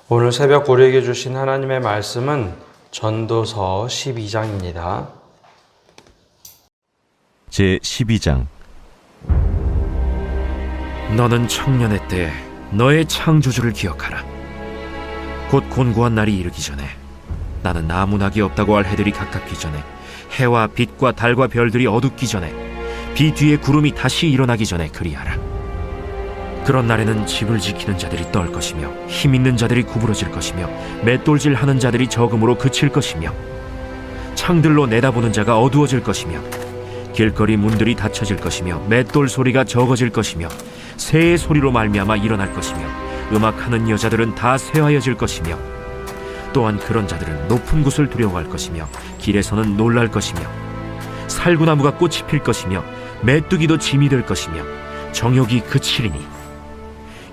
오늘 새벽 우리에게 주신 하나님의 말씀은 전도서 12장입니다. 제 12장. 너는 청년의 때에 너의 창조주를 기억하라. 곧 곤고한 날이 이르기 전에, 나는 나무나기 없다고 할 해들이 가깝기 전에, 해와 빛과 달과 별들이 어둡기 전에, 비 뒤에 구름이 다시 일어나기 전에 그리하라. 그런 날에는 집을 지키는 자들이 떨 것이며, 힘 있는 자들이 구부러질 것이며, 맷돌질 하는 자들이 적음으로 그칠 것이며, 창들로 내다보는 자가 어두워질 것이며, 길거리 문들이 닫혀질 것이며, 맷돌 소리가 적어질 것이며, 새의 소리로 말미암아 일어날 것이며, 음악하는 여자들은 다 쇠하여질 것이며, 또한 그런 자들은 높은 곳을 두려워할 것이며, 길에서는 놀랄 것이며, 살구나무가 꽃이 필 것이며, 메뚜기도 짐이 될 것이며, 정욕이 그치리니,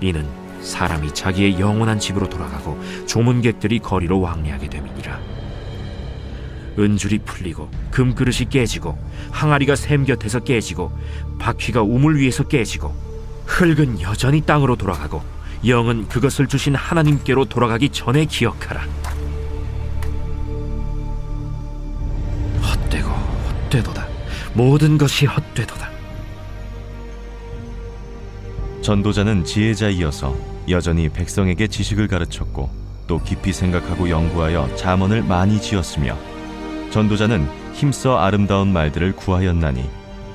이는 사람이 자기의 영원한 집으로 돌아가고 조문객들이 거리로 왕래하게 됨이니라. 은줄이 풀리고 금그릇이 깨지고 항아리가 샘 곁에서 깨지고 바퀴가 우물 위에서 깨지고, 흙은 여전히 땅으로 돌아가고 영은 그것을 주신 하나님께로 돌아가기 전에 기억하라. 헛되고 헛되도다. 모든 것이 헛되도다. 전도자는 지혜자이어서 여전히 백성에게 지식을 가르쳤고, 또 깊이 생각하고 연구하여 잠언을 많이 지었으며, 전도자는 힘써 아름다운 말들을 구하였나니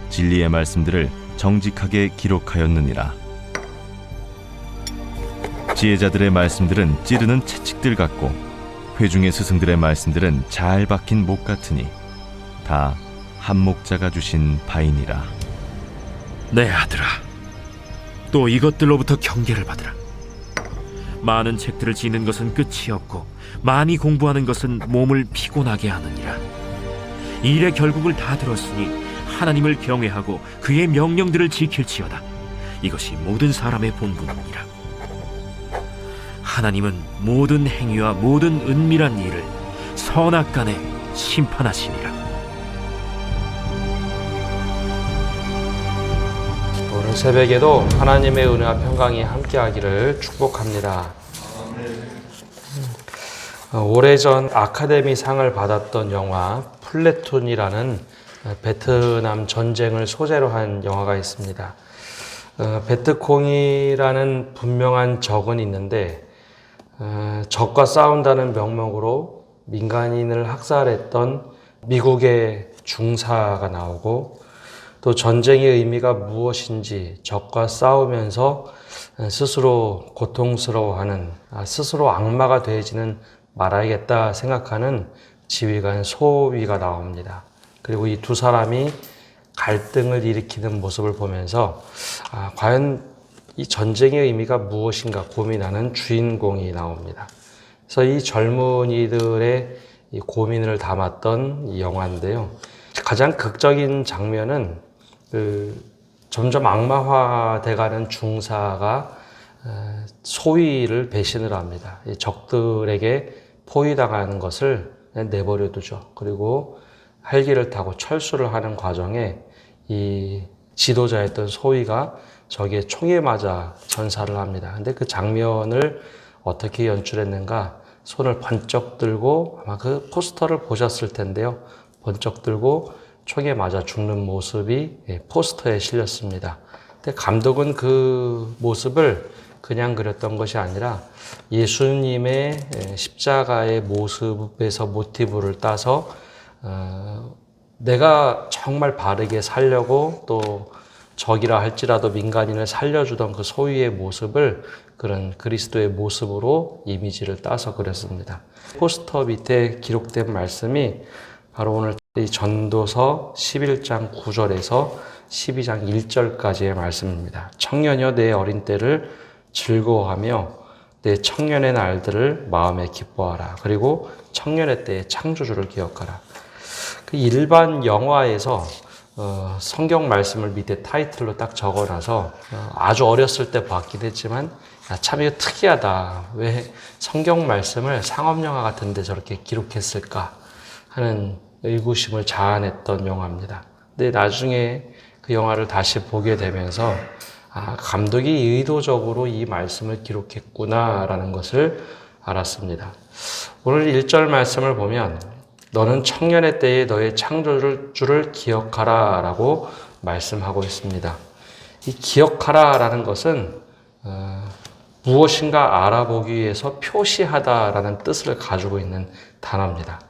진리의 말씀들을 정직하게 기록하였느니라. 지혜자들의 말씀들은 찌르는 채찍들 같고, 회중의 스승들의 말씀들은 잘 박힌 목 같으니 다 한 목자가 주신 바이니라. 내 아들아, 또 이것들로부터 경계를 받으라. 많은 책들을 지는 것은 끝이 없고, 많이 공부하는 것은 몸을 피곤하게 하느니라. 이 일의 결국을 다 들었으니 하나님을 경외하고 그의 명령들을 지킬지어다. 이것이 모든 사람의 본분이니라. 하나님은 모든 행위와 모든 은밀한 일을 선악간에 심판하시니라. 오늘 새벽에도 하나님의 은혜와 평강이 함께하기를 축복합니다. 오래전 아카데미 상을 받았던 영화 플래툰이라는 베트남 전쟁을 소재로 한 영화가 있습니다. 베트콩이라는 분명한 적은 있는데, 적과 싸운다는 명목으로 민간인을 학살했던 미국의 중사가 나오고, 또 전쟁의 의미가 무엇인지 적과 싸우면서 스스로 고통스러워하는, 스스로 악마가 되지는 말아야겠다 생각하는 지휘관 소위가 나옵니다. 그리고 이 두 사람이 갈등을 일으키는 모습을 보면서 과연 이 전쟁의 의미가 무엇인가 고민하는 주인공이 나옵니다. 그래서 이 젊은이들의 이 고민을 담았던 이 영화인데요. 가장 극적인 장면은 점점 악마화돼가는 중사가 소위를 배신을 합니다. 적들에게 포위당하는 것을 내버려 두죠. 그리고 헬기를 타고 철수를 하는 과정에 이 지도자였던 소위가 저기에 총에 맞아 전사를 합니다. 근데 그 장면을 어떻게 연출했는가? 손을 번쩍 들고, 아마 그 포스터를 보셨을 텐데요. 번쩍 들고 총에 맞아 죽는 모습이 포스터에 실렸습니다. 근데 감독은 그 모습을 그냥 그렸던 것이 아니라 예수님의 십자가의 모습에서 모티브를 따서 내가 정말 바르게 살려고, 또 적이라 할지라도 민간인을 살려주던 그 소위의 모습을 그런 그리스도의 모습으로 이미지를 따서 그렸습니다. 포스터 밑에 기록된 말씀이 바로 오늘 이 전도서 11장 9절에서 12장 1절까지의 말씀입니다. 청년여, 내 어린 때를 즐거워하며 내 청년의 날들을 마음에 기뻐하라. 그리고 청년의 때의 창조주를 기억하라. 그 일반 영화에서 성경 말씀을 밑에 타이틀로 딱 적어놔서 아주 어렸을 때 봤긴 했지만, 참 이거 특이하다. 왜 성경 말씀을 상업영화 같은 데 저렇게 기록했을까 하는 의구심을 자아냈던 영화입니다. 근데 나중에 그 영화를 다시 보게 되면서 감독이 의도적으로 이 말씀을 기록했구나라는 것을 알았습니다. 오늘 1절 말씀을 보면 너는 청년의 때에 너의 창조주를 기억하라 라고 말씀하고 있습니다. 이 기억하라 라는 것은 무엇인가 알아보기 위해서 표시하다라는 뜻을 가지고 있는 단어입니다.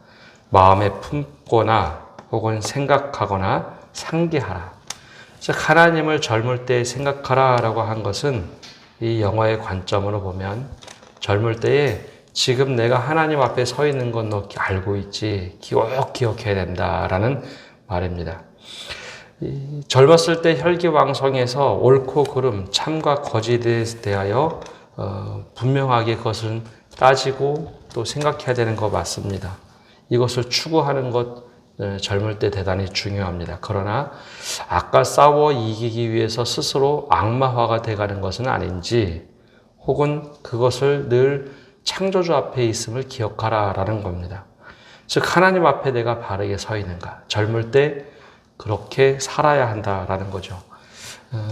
마음에 품거나 혹은 생각하거나 상기하라. 즉 하나님을 젊을 때 생각하라 라고 한 것은 이 영어의 관점으로 보면 젊을 때에 지금 내가 하나님 앞에 서 있는 건 너 알고 있지, 기억해야 된다라는 말입니다. 젊었을 때 혈기왕성해서 옳고 그름, 참과 거짓에 대하여 분명하게 그것을 따지고 또 생각해야 되는 거 맞습니다. 이것을 추구하는 것 젊을 때 대단히 중요합니다. 그러나 아까 싸워 이기기 위해서 스스로 악마화가 돼가는 것은 아닌지 혹은 그것을 늘 창조주 앞에 있음을 기억하라 라는 겁니다. 즉 하나님 앞에 내가 바르게 서 있는가, 젊을 때 그렇게 살아야 한다라는 거죠.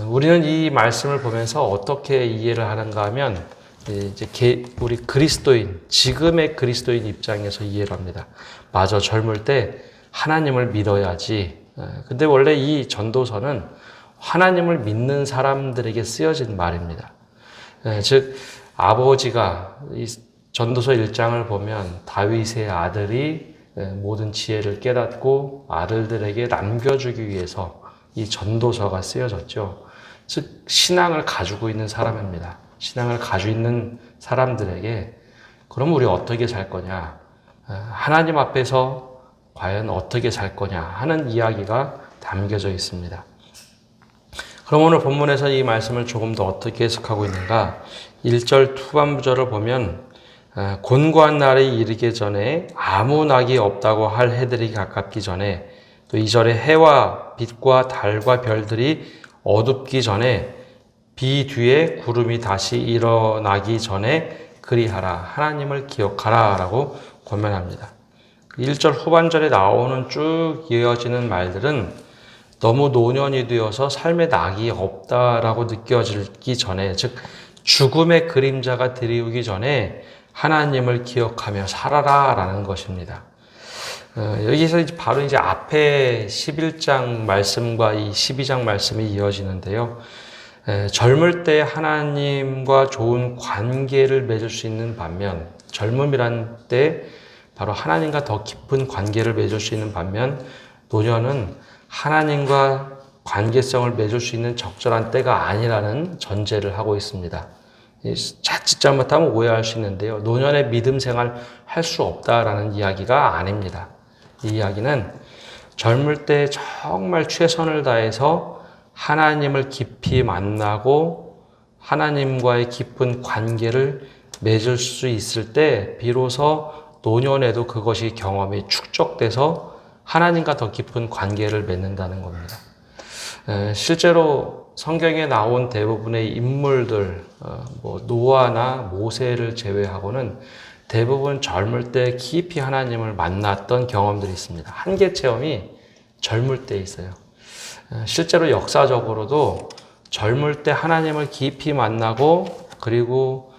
우리는 이 말씀을 보면서 어떻게 이해를 하는가 하면 이제 우리 그리스도인, 지금의 그리스도인 입장에서 이해를 합니다. 맞아, 젊을 때 하나님을 믿어야지. 근데 원래 이 전도서는 하나님을 믿는 사람들에게 쓰여진 말입니다. 즉 아버지가 이 전도서 1장을 보면 다윗의 아들이 모든 지혜를 깨닫고 아들들에게 남겨주기 위해서 이 전도서가 쓰여졌죠. 즉 신앙을 가지고 있는 사람입니다. 신앙을 가지고 있는 사람들에게 그럼 우리 어떻게 살 거냐, 하나님 앞에서 과연 어떻게 살 거냐 하는 이야기가 담겨져 있습니다. 그럼 오늘 본문에서 이 말씀을 조금 더 어떻게 해석하고 있는가, 1절 후반부절을 보면 곤고한 날이 이르기 전에 아무 낙이 없다고 할 해들이 가깝기 전에, 또 2절에 해와 빛과 달과 별들이 어둡기 전에, 비 뒤에 구름이 다시 일어나기 전에 그리하라, 하나님을 기억하라 라고 권면합니다. 1절 후반절에 나오는 쭉 이어지는 말들은 너무 노년이 되어서 삶의 낙이 없다라고 느껴지기 전에, 즉 죽음의 그림자가 들이오기 전에 하나님을 기억하며 살아라 라는 것입니다. 여기서 바로 이제 앞에 11장 말씀과 이 12장 말씀이 이어지는데요. 젊을 때 하나님과 좋은 관계를 맺을 수 있는 반면, 젊음이란 때 바로 하나님과 더 깊은 관계를 맺을 수 있는 반면, 노년은 하나님과 관계성을 맺을 수 있는 적절한 때가 아니라는 전제를 하고 있습니다. 자칫 잘못하면 오해할 수 있는데요. 노년의 믿음 생활 할 수 없다라는 이야기가 아닙니다. 이 이야기는 젊을 때 정말 최선을 다해서 하나님을 깊이 만나고 하나님과의 깊은 관계를 맺을 수 있을 때 비로소 노년에도 그것이 경험이 축적돼서 하나님과 더 깊은 관계를 맺는다는 겁니다. 실제로 성경에 나온 대부분의 인물들, 노아나 모세를 제외하고는 대부분 젊을 때 깊이 하나님을 만났던 경험들이 있습니다. 한계 체험이 젊을 때 있어요. 실제로 역사적으로도 젊을 때 하나님을 깊이 만나고 그리고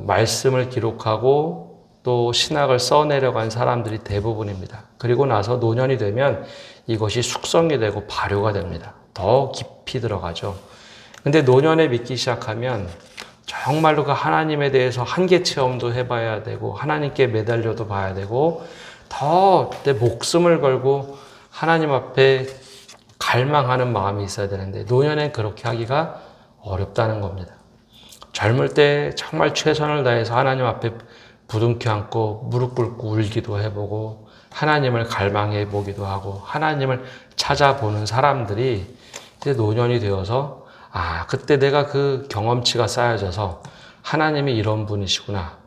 말씀을 기록하고 또 신학을 써내려간 사람들이 대부분입니다. 그리고 나서 노년이 되면 이것이 숙성이 되고 발효가 됩니다. 더 깊이 들어가죠. 근데 노년에 믿기 시작하면 정말로 그 하나님에 대해서 한계 체험도 해봐야 되고 하나님께 매달려도 봐야 되고 더 내 목숨을 걸고 하나님 앞에 갈망하는 마음이 있어야 되는데 노년엔 그렇게 하기가 어렵다는 겁니다. 젊을 때 정말 최선을 다해서 하나님 앞에 부둥켜 안고 무릎 꿇고 울기도 해보고 하나님을 갈망해 보기도 하고 하나님을 찾아보는 사람들이 이제 노년이 되어서 그때 내가 그 경험치가 쌓여져서 하나님이 이런 분이시구나.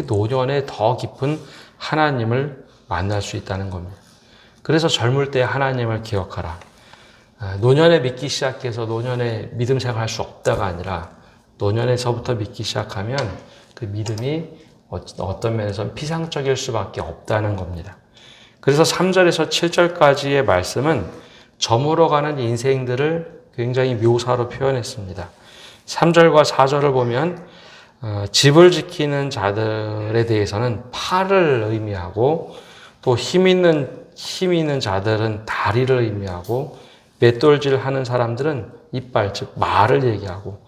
노년에 더 깊은 하나님을 만날 수 있다는 겁니다. 그래서 젊을 때 하나님을 기억하라. 노년에 믿기 시작해서 노년에 믿음 생활할 수 없다가 아니라 노년에서부터 믿기 시작하면 그 믿음이 어떤 면에서는 피상적일 수밖에 없다는 겁니다. 그래서 3절에서 7절까지의 말씀은 저물어가는 인생들을 굉장히 묘사로 표현했습니다. 3절과 4절을 보면 집을 지키는 자들에 대해서는 팔을 의미하고 또 힘 있는 자들은 다리를 의미하고 맷돌질 하는 사람들은 이빨, 즉 말을 얘기하고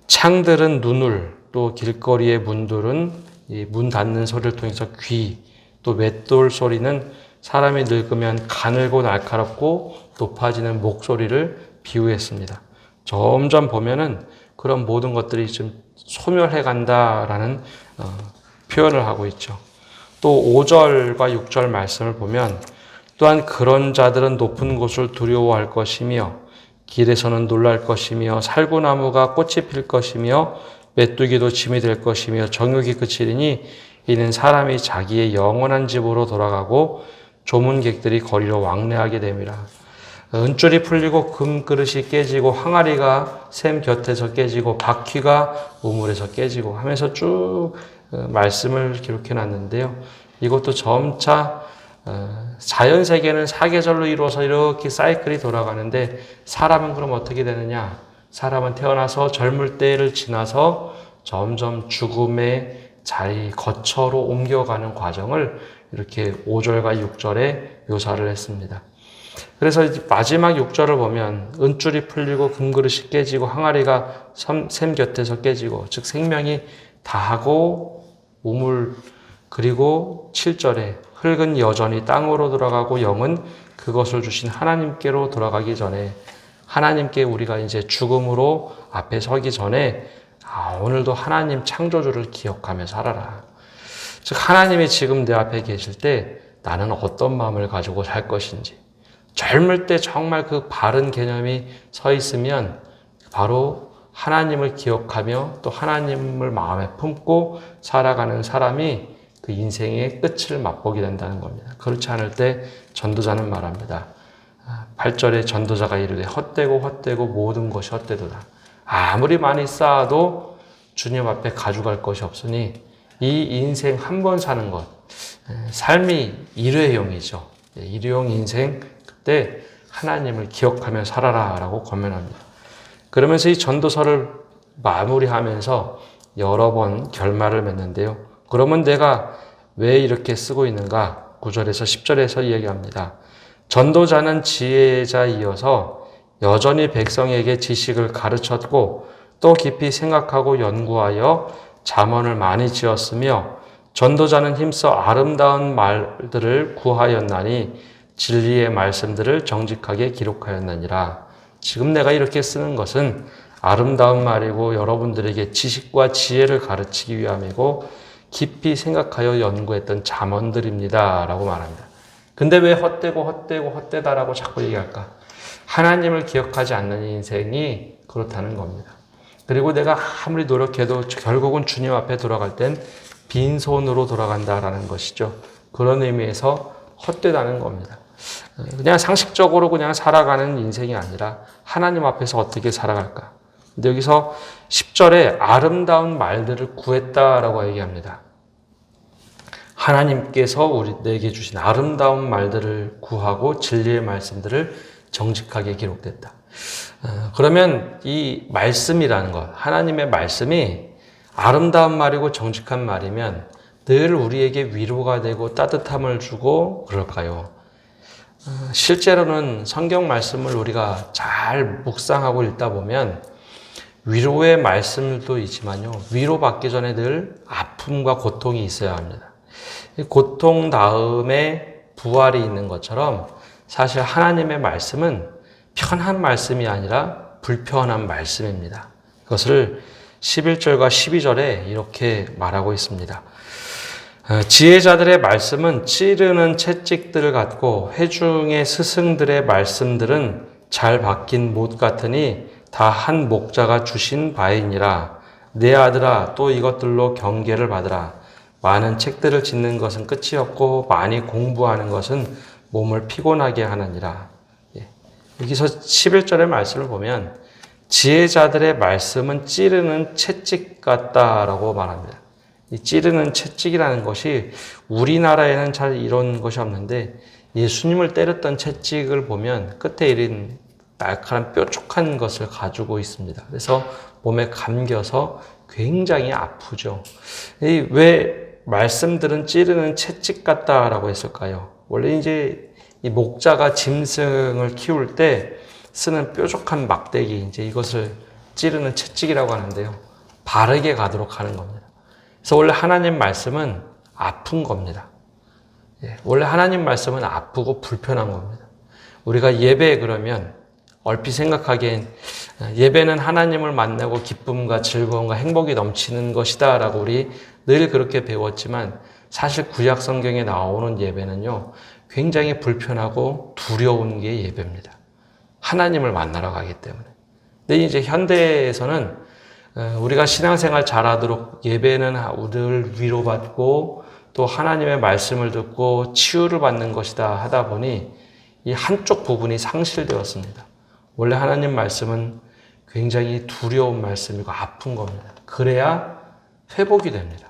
창들은 눈을, 또 길거리의 문들은 이 문 닫는 소리를 통해서 귀, 또 맷돌 소리는 사람이 늙으면 가늘고 날카롭고 높아지는 목소리를 비유했습니다. 점점 보면은 그런 모든 것들이 좀 소멸해 간다라는 표현을 하고 있죠. 또 5절과 6절 말씀을 보면 또한 그런 자들은 높은 곳을 두려워할 것이며 길에서는 놀랄 것이며 살구나무가 꽃이 필 것이며 메뚜기도 짐이 될 것이며 정욕이 그치리니 이는 사람이 자기의 영원한 집으로 돌아가고 조문객들이 거리로 왕래하게 됨이라. 은줄이 풀리고 금그릇이 깨지고 항아리가 샘 곁에서 깨지고 바퀴가 우물에서 깨지고 하면서 쭉 말씀을 기록해 놨는데요. 이것도 점차 자연세계는 사계절로 이루어서 이렇게 사이클이 돌아가는데 사람은 그럼 어떻게 되느냐? 사람은 태어나서 젊을 때를 지나서 점점 죽음의 자리, 거처로 옮겨가는 과정을 이렇게 5절과 6절에 묘사를 했습니다. 그래서 마지막 6절을 보면 은줄이 풀리고 금그릇이 깨지고 항아리가 샘 곁에서 깨지고 즉 생명이 다하고 우물 그리고 7절에 흙은 여전히 땅으로 돌아가고 영은 그것을 주신 하나님께로 돌아가기 전에 하나님께 우리가 이제 죽음으로 앞에 서기 전에 오늘도 하나님 창조주를 기억하며 살아라. 즉 하나님이 지금 내 앞에 계실 때 나는 어떤 마음을 가지고 살 것인지 젊을 때 정말 그 바른 개념이 서 있으면 바로 하나님을 기억하며 또 하나님을 마음에 품고 살아가는 사람이 그 인생의 끝을 맛보게 된다는 겁니다. 그렇지 않을 때 전도자는 말합니다. 8절에 전도자가 이르되 헛되고 모든 것이 헛되도다. 아무리 많이 쌓아도 주님 앞에 가져갈 것이 없으니 이 인생 한 번 사는 것, 삶이 일회용이죠. 일회용 인생, 그때 하나님을 기억하며 살아라 라고 권면합니다. 그러면서 이 전도서를 마무리하면서 여러 번 결말을 맺는데요. 그러면 내가 왜 이렇게 쓰고 있는가? 9절에서 10절에서 이야기합니다. 전도자는 지혜자이어서 여전히 백성에게 지식을 가르쳤고 또 깊이 생각하고 연구하여 잠언을 많이 지었으며 전도자는 힘써 아름다운 말들을 구하였나니 진리의 말씀들을 정직하게 기록하였느니라. 지금 내가 이렇게 쓰는 것은 아름다운 말이고 여러분들에게 지식과 지혜를 가르치기 위함이고 깊이 생각하여 연구했던 잠언들입니다 라고 말합니다. 근데 왜 헛되다라고 자꾸 얘기할까? 하나님을 기억하지 않는 인생이 그렇다는 겁니다. 그리고 내가 아무리 노력해도 결국은 주님 앞에 돌아갈 땐 빈손으로 돌아간다라는 것이죠. 그런 의미에서 헛되다는 겁니다. 그냥 상식적으로 그냥 살아가는 인생이 아니라 하나님 앞에서 어떻게 살아갈까? 근데 여기서 10절에 아름다운 말들을 구했다라고 얘기합니다. 하나님께서 내게 주신 아름다운 말들을 구하고 진리의 말씀들을 정직하게 기록됐다. 그러면 이 말씀이라는 것, 하나님의 말씀이 아름다운 말이고 정직한 말이면 늘 우리에게 위로가 되고 따뜻함을 주고 그럴까요? 실제로는 성경 말씀을 우리가 잘 묵상하고 읽다 보면 위로의 말씀도 있지만요. 위로받기 전에 늘 아픔과 고통이 있어야 합니다. 고통 다음에 부활이 있는 것처럼 사실 하나님의 말씀은 편한 말씀이 아니라 불편한 말씀입니다. 그것을 11절과 12절에 이렇게 말하고 있습니다. 지혜자들의 말씀은 찌르는 채찍들 같고 회중의 스승들의 말씀들은 잘 박힌 못 같으니 다 한 목자가 주신 바이니라. 내 아들아 또 이것들로 경계를 받으라. 많은 책들을 짓는 것은 끝이 없고 많이 공부하는 것은 몸을 피곤하게 하느니라. 여기서 11절의 말씀을 보면 지혜자들의 말씀은 찌르는 채찍 같다라고 말합니다. 이 찌르는 채찍이라는 것이 우리나라에는 잘 이런 것이 없는데 예수님을 때렸던 채찍을 보면 끝에 이런 날카로운 뾰족한 것을 가지고 있습니다. 그래서 몸에 감겨서 굉장히 아프죠. 왜 말씀들은 찌르는 채찍 같다라고 했을까요? 원래 이제 이 목자가 짐승을 키울 때 쓰는 뾰족한 막대기, 이제 이것을 찌르는 채찍이라고 하는데요. 바르게 가도록 하는 겁니다. 그래서 원래 하나님 말씀은 아픈 겁니다. 원래 하나님 말씀은 아프고 불편한 겁니다. 우리가 예배 그러면 얼핏 생각하기엔 예배는 하나님을 만나고 기쁨과 즐거움과 행복이 넘치는 것이다 라고 우리 늘 그렇게 배웠지만 사실 구약 성경에 나오는 예배는요 굉장히 불편하고 두려운 게 예배입니다. 하나님을 만나러 가기 때문에. 근데 이제 현대에서는 우리가 신앙생활 잘하도록 예배는 늘 위로받고 또 하나님의 말씀을 듣고 치유를 받는 것이다 하다 보니 이 한쪽 부분이 상실되었습니다. 원래 하나님 말씀은 굉장히 두려운 말씀이고 아픈 겁니다. 그래야 회복이 됩니다.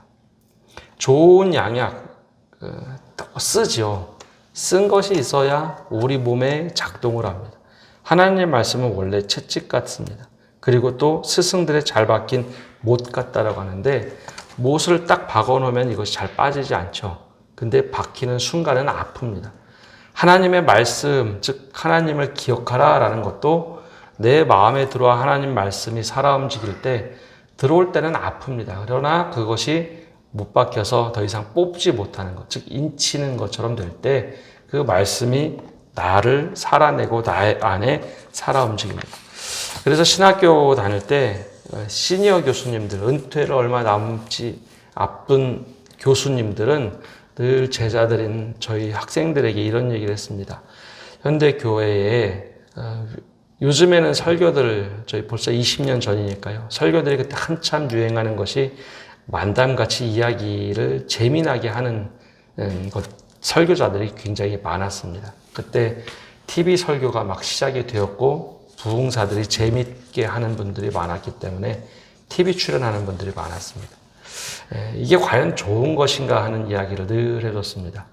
좋은 양약 쓰지요. 쓴 것이 있어야 우리 몸에 작동을 합니다. 하나님의 말씀은 원래 채찍 같습니다. 그리고 또 스승들의 잘 박힌 못 같다라고 하는데 못을 딱 박아놓으면 이것이 잘 빠지지 않죠. 근데 박히는 순간은 아픕니다. 하나님의 말씀, 즉 하나님을 기억하라 라는 것도 내 마음에 들어와 하나님 말씀이 살아 움직일 때 들어올 때는 아픕니다. 그러나 그것이 못 박혀서 더 이상 뽑지 못하는 것, 즉 인치는 것처럼 될 때 그 말씀이 나를 살아내고 나의 안에 살아 움직입니다. 그래서 신학교 다닐 때 시니어 교수님들, 은퇴를 얼마 남지 앞둔 교수님들은 늘 제자들인 저희 학생들에게 이런 얘기를 했습니다. 현대 교회에 요즘에는 설교들 저희 벌써 20년 전이니까요. 설교들이 그때 한참 유행하는 것이 만담같이 이야기를 재미나게 하는 설교자들이 굉장히 많았습니다. 그때 TV 설교가 막 시작이 되었고 부흥사들이 재밌게 하는 분들이 많았기 때문에 TV 출연하는 분들이 많았습니다. 이게 과연 좋은 것인가 하는 이야기를 늘 해줬습니다.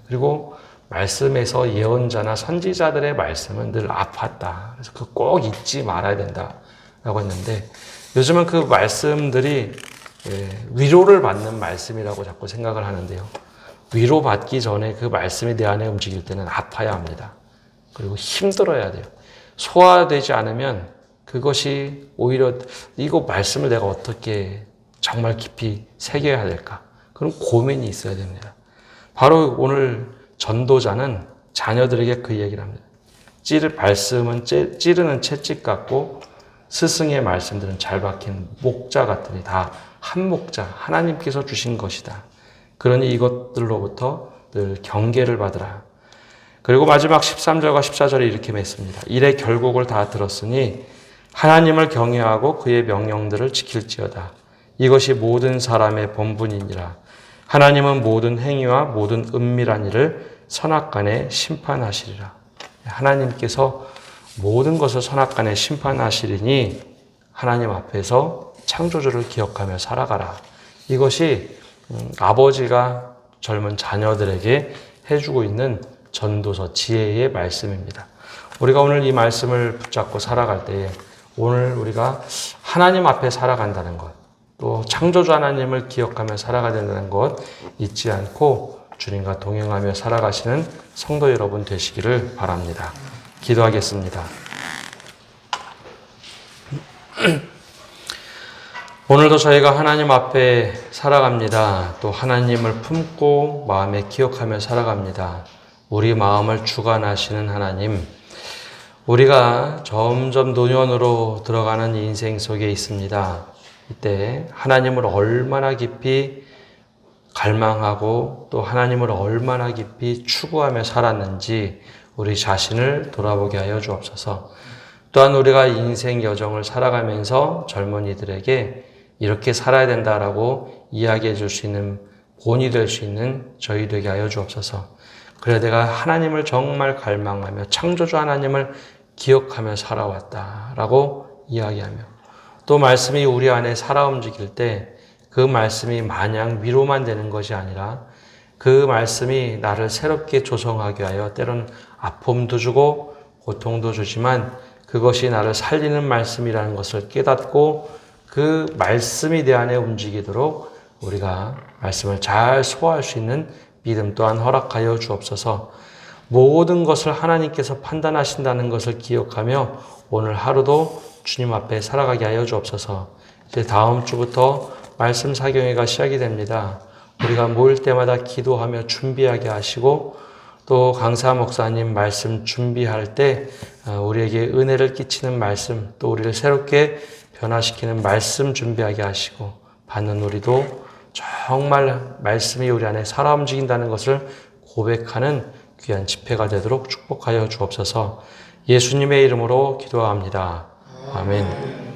그리고 말씀에서 예언자나 선지자들의 말씀은 늘 아팠다. 그래서 그 꼭 잊지 말아야 된다라고 했는데 요즘은 그 말씀들이 위로를 받는 말씀이라고 자꾸 생각을 하는데요. 위로받기 전에 그 말씀이 내 안에 움직일 때는 아파야 합니다. 그리고 힘들어야 돼요. 소화되지 않으면 그것이 오히려 이거 말씀을 내가 어떻게 정말 깊이 새겨야 될까? 그런 고민이 있어야 됩니다. 바로 오늘 전도자는 자녀들에게 그 얘기를 합니다. 말씀은 찌르는 채찍 같고 스승의 말씀들은 잘 박힌 목자 같으니 다 한 목자, 하나님께서 주신 것이다. 그러니 이것들로부터 늘 경계를 받으라. 그리고 마지막 13절과 14절에 이렇게 맺습니다. 일의 결국을 다 들었으니 하나님을 경외하고 그의 명령들을 지킬지어다. 이것이 모든 사람의 본분이니라. 하나님은 모든 행위와 모든 은밀한 일을 선악간에 심판하시리라. 하나님께서 모든 것을 선악간에 심판하시리니 하나님 앞에서 창조주를 기억하며 살아가라. 이것이 아버지가 젊은 자녀들에게 해주고 있는 전도서 지혜의 말씀입니다. 우리가 오늘 이 말씀을 붙잡고 살아갈 때에 오늘 우리가 하나님 앞에 살아간다는 것, 또 창조주 하나님을 기억하며 살아가야 된다는 것 잊지 않고 주님과 동행하며 살아가시는 성도 여러분 되시기를 바랍니다. 기도하겠습니다. 오늘도 저희가 하나님 앞에 살아갑니다. 또 하나님을 품고 마음에 기억하며 살아갑니다. 우리 마음을 주관하시는 하나님, 우리가 점점 노년으로 들어가는 인생 속에 있습니다. 이때 하나님을 얼마나 깊이 갈망하고 또 하나님을 얼마나 깊이 추구하며 살았는지 우리 자신을 돌아보게 하여 주옵소서. 또한 우리가 인생 여정을 살아가면서 젊은이들에게 이렇게 살아야 된다라고 이야기해 줄 수 있는 본이 될 수 있는 저희 되게 하여 주옵소서. 그래 내가 하나님을 정말 갈망하며 창조주 하나님을 기억하며 살아왔다라고 이야기하며 또 말씀이 우리 안에 살아 움직일 때 그 말씀이 마냥 위로만 되는 것이 아니라 그 말씀이 나를 새롭게 조성하게 하여 때로는 아픔도 주고 고통도 주지만 그것이 나를 살리는 말씀이라는 것을 깨닫고 그 말씀이 내 안에 움직이도록 우리가 말씀을 잘 소화할 수 있는 믿음 또한 허락하여 주옵소서. 모든 것을 하나님께서 판단하신다는 것을 기억하며 오늘 하루도 주님 앞에 살아가게 하여 주옵소서. 이제 다음 주부터 말씀 사경회가 시작이 됩니다. 우리가 모일 때마다 기도하며 준비하게 하시고 또 강사 목사님 말씀 준비할 때 우리에게 은혜를 끼치는 말씀 또 우리를 새롭게 변화시키는 말씀 준비하게 하시고 받는 우리도 정말 말씀이 우리 안에 살아 움직인다는 것을 고백하는 귀한 집회가 되도록 축복하여 주옵소서. 예수님의 이름으로 기도합니다. 아멘.